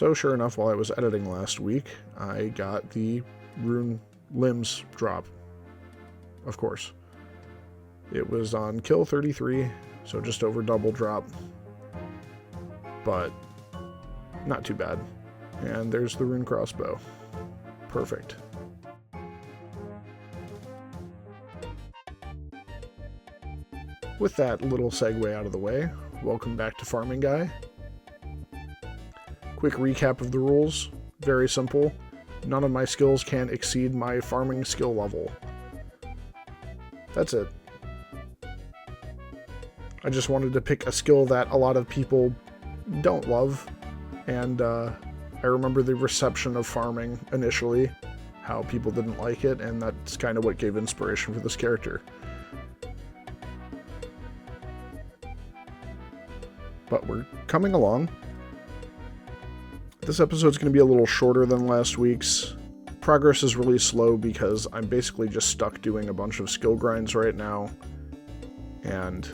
So sure enough, while I was editing last week, I got the rune limbs drop. Of course. It was on kill 33, so just over double drop. But not too bad. And there's the rune crossbow. Perfect. With that little segue out of the way, welcome back to Farming Guy. Quick recap of the rules. Very simple. None of my skills can exceed my farming skill level. That's it. I just wanted to pick a skill that a lot of people don't love, and I remember the reception of farming initially, how people didn't like it, and that's kind of what gave inspiration for this character. But we're coming along. This episode's going to be a little shorter than last week's. Progress is really slow because I'm basically just stuck doing a bunch of skill grinds right now, and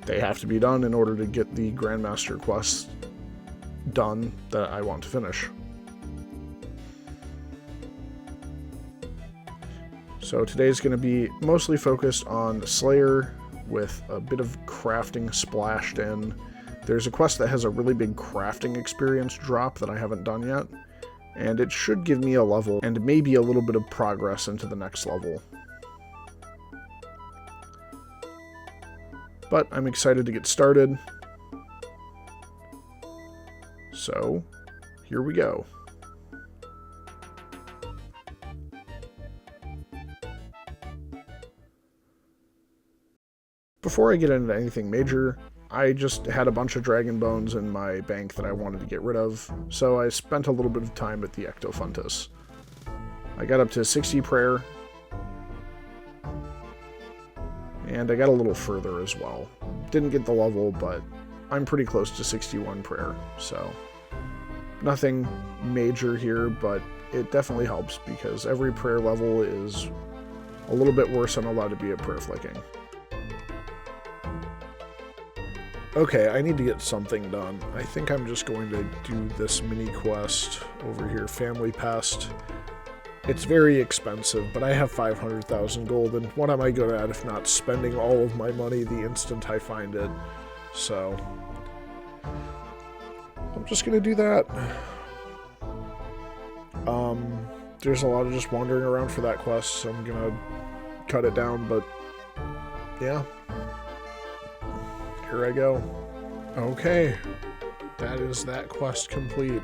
they have to be done in order to get the Grandmaster quests done that I want to finish. So today's going to be mostly focused on Slayer with a bit of crafting splashed in. There's a quest that has a really big crafting experience drop that I haven't done yet, and it should give me a level and maybe a little bit of progress into the next level. But I'm excited to get started. So, here we go. Before I get into anything major, I just had a bunch of dragon bones in my bank that I wanted to get rid of, so I spent a little bit of time at the Ectofuntus. I got up to 60 prayer, and I got a little further as well. Didn't get the level, but I'm pretty close to 61 prayer, so nothing major here, but it definitely helps because every prayer level is a little bit worse than allowed to be at prayer flicking. Okay, I need to get something done. I think I'm just going to do this mini quest over here, Family Pest. It's very expensive, but I have 500,000 gold, and what am I good at if not spending all of my money the instant I find it? So, I'm just going to do that. There's a lot of just wandering around for that quest, so I'm going to cut it down, but yeah. Here I go. Okay, that is that quest complete.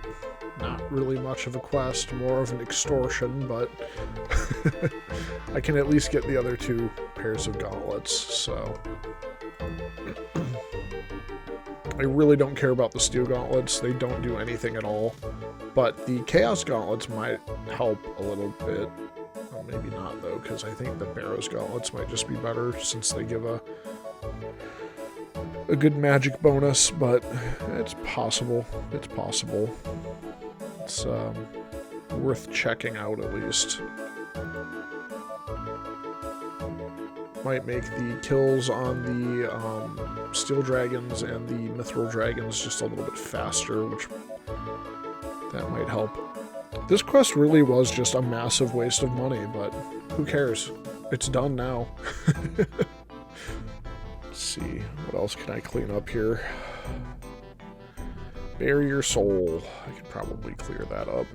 Not really much of a quest, more of an extortion, but I can at least get the other 2 pairs of gauntlets, so I really don't care about the steel gauntlets. They don't do anything at all, but the chaos gauntlets might help a little bit. Well, maybe not though, because I think the Barrow's gauntlets might just be better since they give a good magic bonus, but it's possible. It's possible. It's worth checking out at least. Might make the kills on the steel dragons and the mithril dragons just a little bit faster, which that might help. This quest really was just a massive waste of money, but who cares? It's done now. See, what else can I clean up here? Barrier Soul. I could probably clear that up.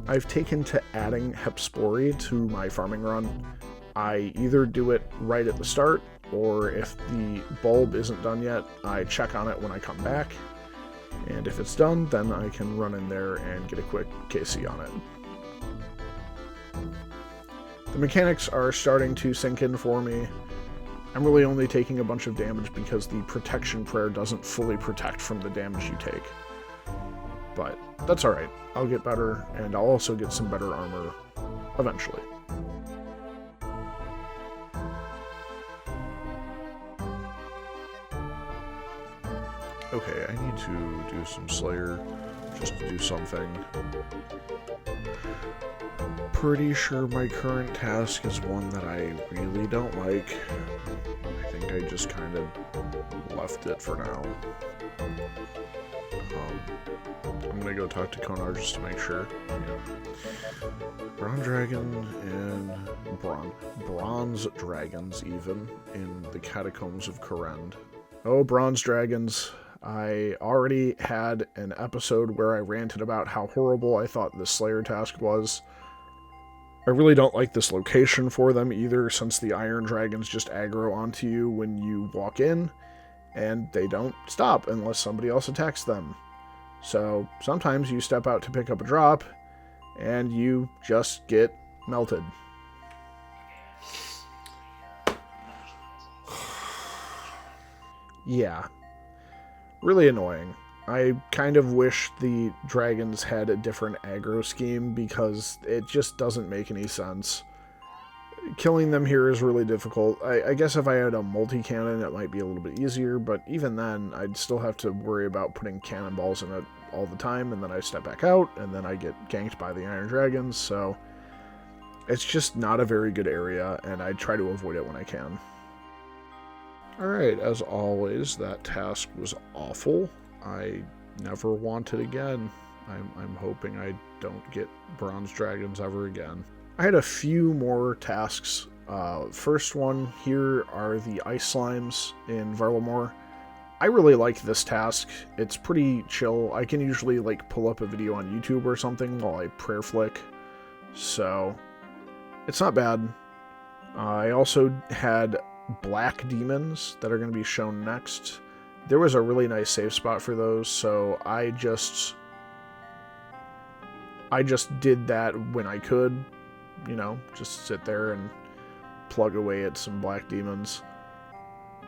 I've taken to adding Hepspori to my farming run. I either do it right at the start, or if the bulb isn't done yet, I check on it when I come back. And if it's done, then I can run in there and get a quick KC on it. The mechanics are starting to sink in for me. I'm really only taking a bunch of damage because the protection prayer doesn't fully protect from the damage you take. But that's alright. I'll get better, and I'll also get some better armor eventually. Okay, I need to do some Slayer just to do something. Pretty sure my current task is one that I really don't like. I think I just kind of left it for now. I'm gonna go talk to Konar just to make sure. Yeah. Bronze dragon and bronze dragons even in the catacombs of Korend. Oh, bronze dragons. I already had an episode where I ranted about how horrible I thought this Slayer task was. I really don't like this location for them either, since the iron dragons just aggro onto you when you walk in, and they don't stop unless somebody else attacks them. So sometimes you step out to pick up a drop, and you just get melted. Yeah. Really annoying. I kind of wish the dragons had a different aggro scheme because it just doesn't make any sense. Killing them here is really difficult. I guess if I had a multi-cannon it might be a little bit easier, but even then I'd still have to worry about putting cannonballs in it all the time, and then I step back out, and then I get ganked by the iron dragons, so it's just not a very good area, and I try to avoid it when I can. Alright, as always, that task was awful. I never want it again. I'm hoping I don't get bronze dragons ever again. I had a few more tasks. First one here are the ice slimes in Varlamore. I really like this task. It's pretty chill. I can usually pull up a video on YouTube or something while I prayer flick. So it's not bad. I also had black demons that are going to be shown next. There was a really nice safe spot for those, so I just did that when I could, just sit there and plug away at some black demons.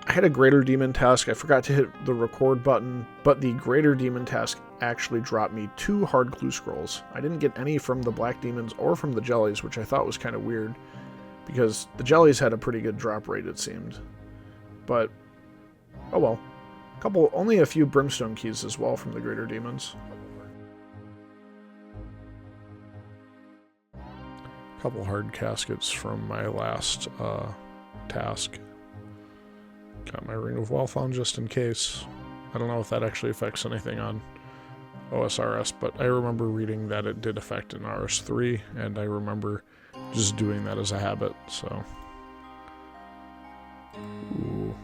I had a greater demon task. I forgot to hit the record button, but the greater demon task actually dropped me 2 hard clue scrolls. I didn't get any from the black demons or from the jellies, which I thought was kind of weird, because the jellies had a pretty good drop rate, it seemed. But, oh well. Only a few brimstone keys as well from the greater demons. Couple hard caskets from my last task. Got my Ring of Wealth on just in case. I don't know if that actually affects anything on OSRS, but I remember reading that it did affect in RS3, and I remember just doing that as a habit, so. Ooh.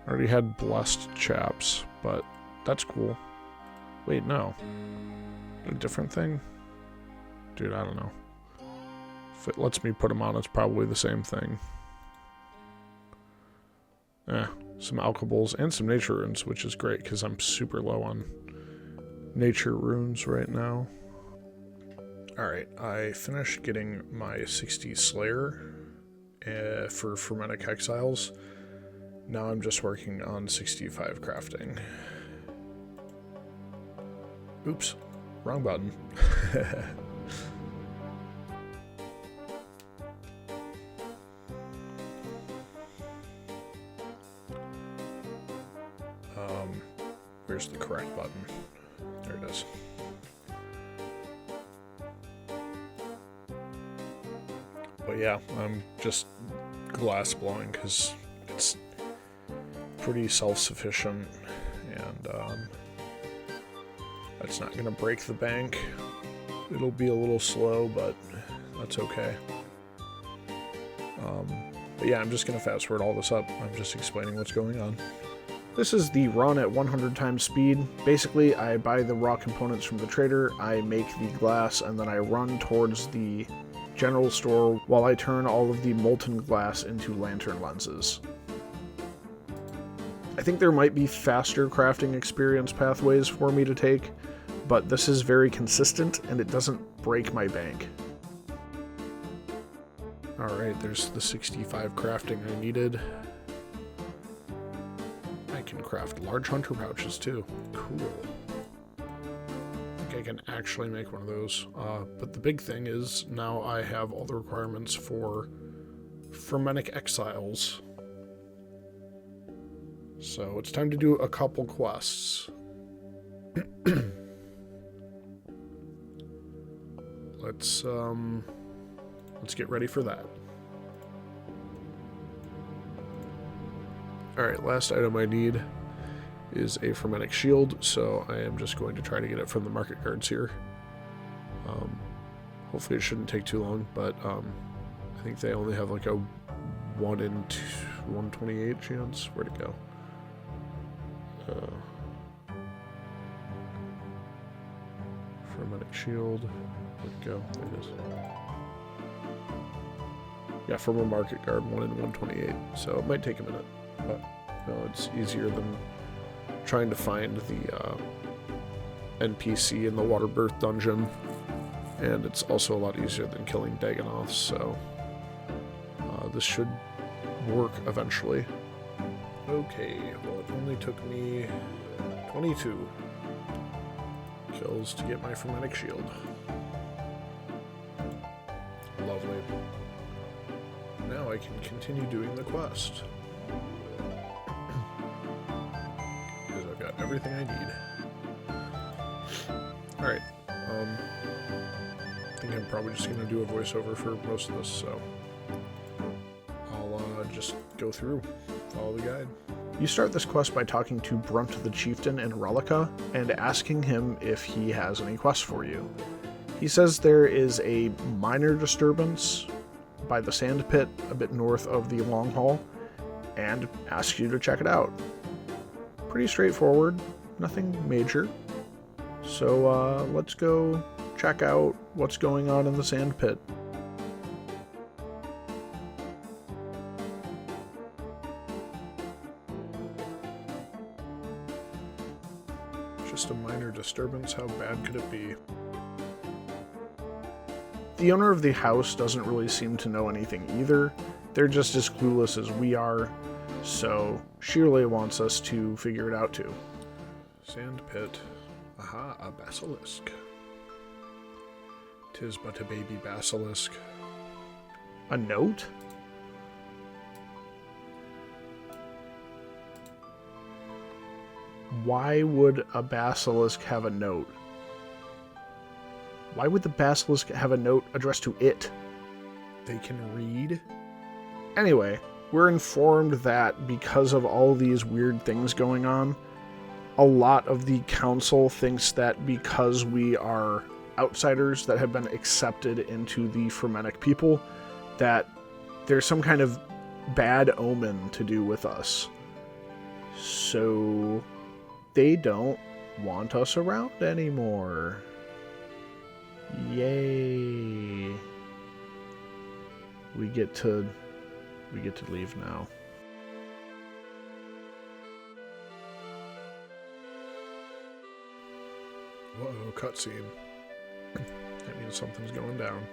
I already had Blessed Chaps, but that's cool. Wait, no. A different thing? Dude, I don't know. If it lets me put them on, it's probably the same thing. Some alchables and some nature runes, which is great, because I'm super low on nature runes right now. Alright, I finished getting my 60 Slayer for Fermentic Exiles. Now I'm just working on 65 crafting. Oops, wrong button. Where's the correct button? There it is. But yeah, I'm just glass blowing because it's pretty self-sufficient, and it's not going to break the bank. It'll be a little slow, but that's okay. But yeah, I'm just going to fast forward all this up. I'm just explaining what's going on. This is the run at 100 times speed. Basically, I buy the raw components from the trader, I make the glass, and then I run towards the general store while I turn all of the molten glass into lantern lenses. I think there might be faster crafting experience pathways for me to take, but this is very consistent and it doesn't break my bank. Alright, there's the 65 crafting I needed. I can craft large hunter pouches too. Cool. I think I can actually make one of those. But the big thing is now I have all the requirements for Fermentic Exiles. So it's time to do a couple quests. Let's get ready for that. Alright, last item I need is a Fermentic Shield, so I am just going to try to get it from the market guards here. Hopefully it shouldn't take too long, but I think they only have like a 1 in 128 chance. Where'd it go? Fermentic Shield. Where'd it go? There it is. Yeah, from a market guard, 1 in 128. So it might take a minute, but no, it's easier than trying to find the NPC in the Waterbirth dungeon, and it's also a lot easier than killing Dagonoths, so this should work eventually. Okay, well it only took me 22 kills to get my Fermentic Shield. Lovely. Now I can continue doing the quest. Because I've got everything I need. Alright, I think I'm probably just going to do a voiceover for most of this, so I'll just go through, follow the guide. You start this quest by talking to Brunt the Chieftain in Relica and asking him if he has any quests for you. He says there is a minor disturbance by the sand pit a bit north of the Long Hall and asks you to check it out. Pretty straightforward, nothing major. So let's go check out what's going on in the sand pit. Just a minor disturbance, how bad could it be? The owner of the house doesn't really seem to know anything either. They're just as clueless as we are, so Shirley wants us to figure it out too. Sand pit. Aha, a basilisk. 'Tis but a baby basilisk. A note? Why would a basilisk have a note? Why would the basilisk have a note addressed to it? They can read? Anyway, we're informed that because of all these weird things going on, a lot of the council thinks that because we are outsiders that have been accepted into the Fermentic people, that there's some kind of bad omen to do with us. So they don't want us around anymore. Yay. We get to leave now. Whoa, cutscene. That means something's going down.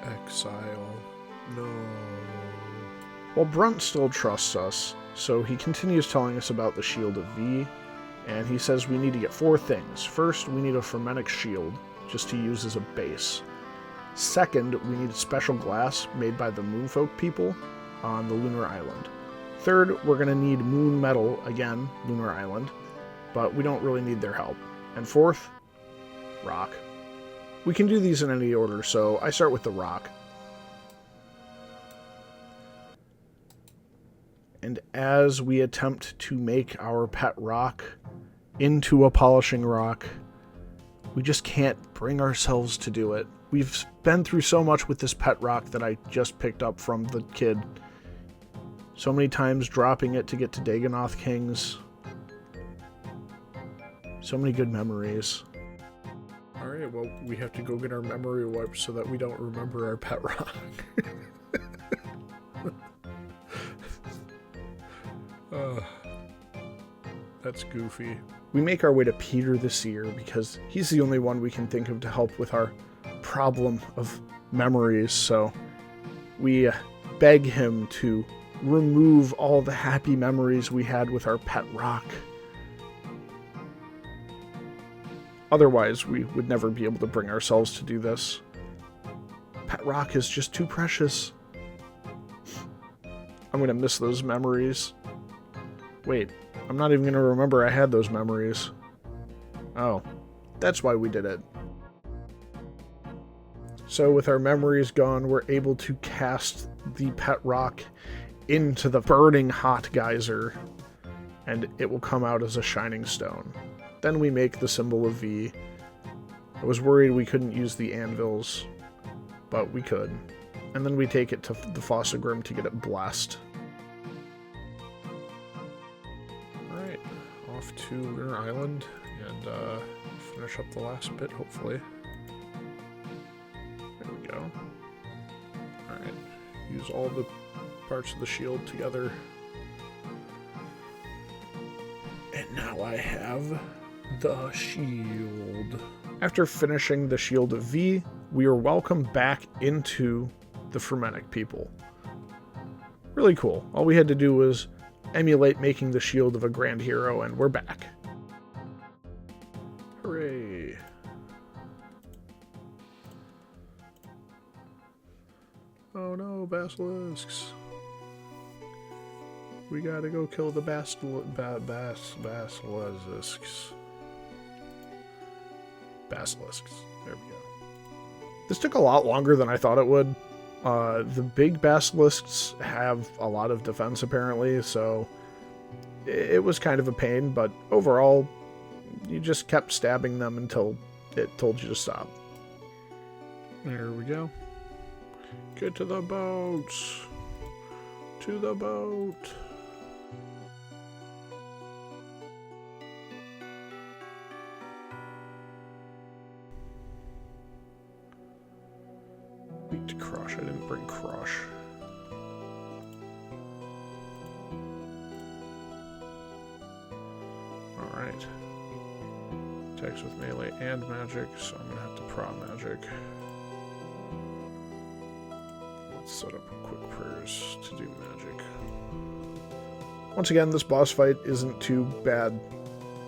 Exile. No. Well, Brunt still trusts us, so he continues telling us about the Shield of V, and he says we need to get 4 things. First, we need a Fermentic Shield, just to use as a base. Second, we need a special glass made by the Moonfolk people on the Lunar Island. Third, we're going to need Moon Metal, again, Lunar Island, but we don't really need their help. And fourth, rock. We can do these in any order, so I start with the rock. And as we attempt to make our pet rock into a polishing rock, we just can't bring ourselves to do it. We've been through so much with this pet rock that I just picked up from the kid. So many times dropping it to get to Dagonoth Kings. So many good memories. Alright, well, we have to go get our memory wipes so that we don't remember our pet rock. That's goofy. We make our way to Peter the Seer because he's the only one we can think of to help with our problem of memories, so we beg him to remove all the happy memories we had with our pet rock. Otherwise, we would never be able to bring ourselves to do this. Pet rock is just too precious. I'm going to miss those memories. Wait, I'm not even going to remember I had those memories. Oh, that's why we did it. So with our memories gone, we're able to cast the pet rock into the burning hot geyser, and it will come out as a shining stone. Then we make the symbol of V. I was worried we couldn't use the anvils, but we could. And then we take it to the Fossagrim to get it blessed. Alright, off to Lunar Island and finish up the last bit, hopefully. There we go. Alright, use all the parts of the shield together. And now I have the shield. After finishing the Shield of V, we are welcomed back into the Fremennik people. Really cool. All we had to do was emulate making the shield of a grand hero, and we're back. Hooray. Oh no, basilisks. We gotta go kill the basilisks. Basilisks. There we go. This took a lot longer than I thought it would. The big basilisks have a lot of defense apparently, so it was kind of a pain, but overall, you just kept stabbing them until it told you to stop. There we go. Get to the boats. To the boat. Weak to crush. I didn't bring crush. Alright. Attacks with melee and magic, so I'm gonna have to prot magic. Let's set up quick prayers to do magic. Once again, this boss fight isn't too bad.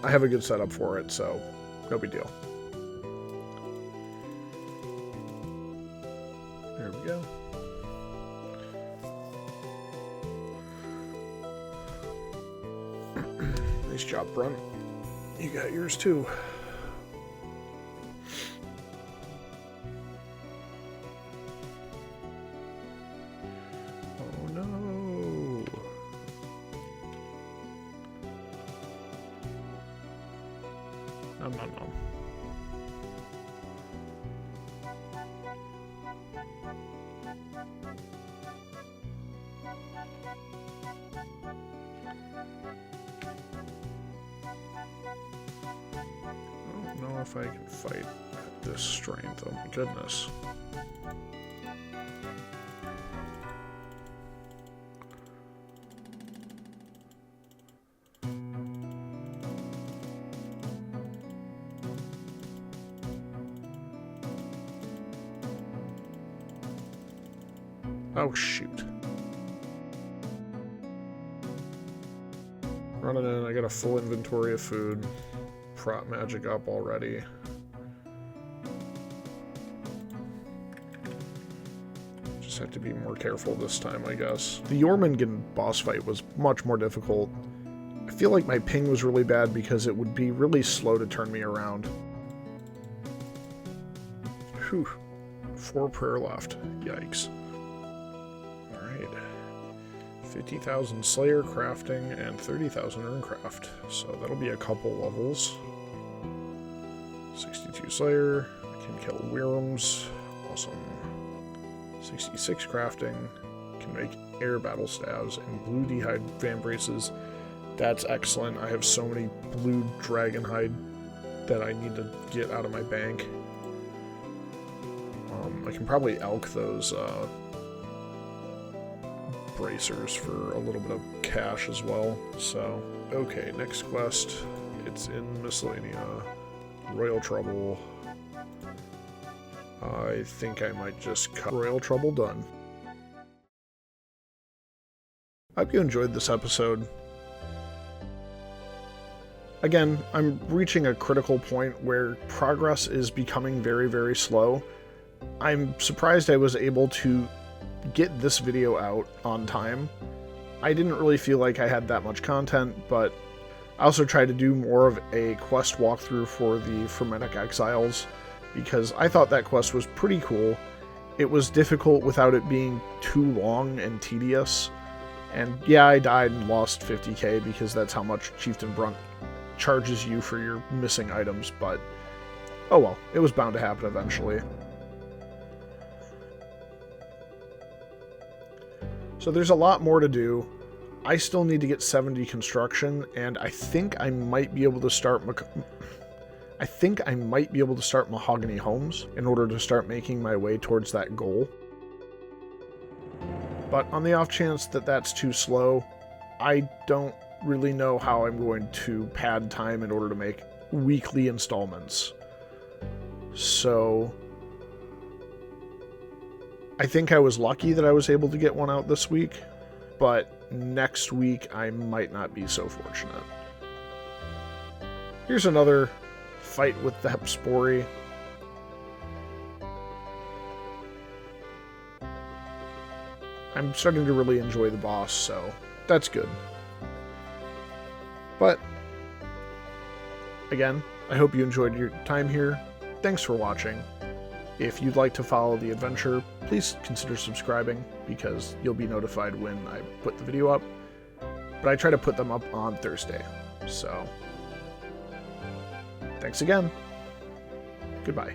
I have a good setup for it, so no big deal. There we go. Nice job, Brunt. You got yours too. Oh no. Nom nom nom. I don't know if I can fight at this strength. Oh my goodness. Oh shoot. Running in, I got a full inventory of food. Prot magic up already. Just have to be more careful this time, I guess. The Jormungand boss fight was much more difficult. I feel like my ping was really bad because it would be really slow to turn me around. Whew. 4 prayer left. Yikes. Alright. 50,000 Slayer crafting and 30,000 Urncraft. So that'll be a couple levels. 62 Slayer. I can kill Wyrms. Awesome. 66 crafting. Can make air battle staves and blue d'hide vambraces. That's excellent. I have so many blue dragonhide that I need to get out of my bank. I can probably elk those bracers for a little bit of cash as well. So, okay, next quest. It's in Miscellanea. Royal Trouble. I think I might just cut Royal Trouble done. I hope you enjoyed this episode. Again, I'm reaching a critical point where progress is becoming very, very slow. I'm surprised I was able to get this video out on time. I didn't really feel like I had that much content, but I also tried to do more of a quest walkthrough for the Frenetic Exiles, because I thought that quest was pretty cool. It was difficult without it being too long and tedious. And yeah, I died and lost 50k because that's how much Chieftain Brunt charges you for your missing items, but oh well, it was bound to happen eventually. So there's a lot more to do. I still need to get 70 construction, and I think I might be able to start mahogany homes in order to start making my way towards that goal. But on the off chance that that's too slow, I don't really know how I'm going to pad time in order to make weekly installments. So I think I was lucky that I was able to get one out this week, but next week I might not be so fortunate. Here's another fight with the Hepspori. I'm starting to really enjoy the boss, so that's good. But again, I hope you enjoyed your time here. Thanks for watching. If you'd like to follow the adventure, please consider subscribing, because you'll be notified when I put the video up. But I try to put them up on Thursday, so thanks again. Goodbye.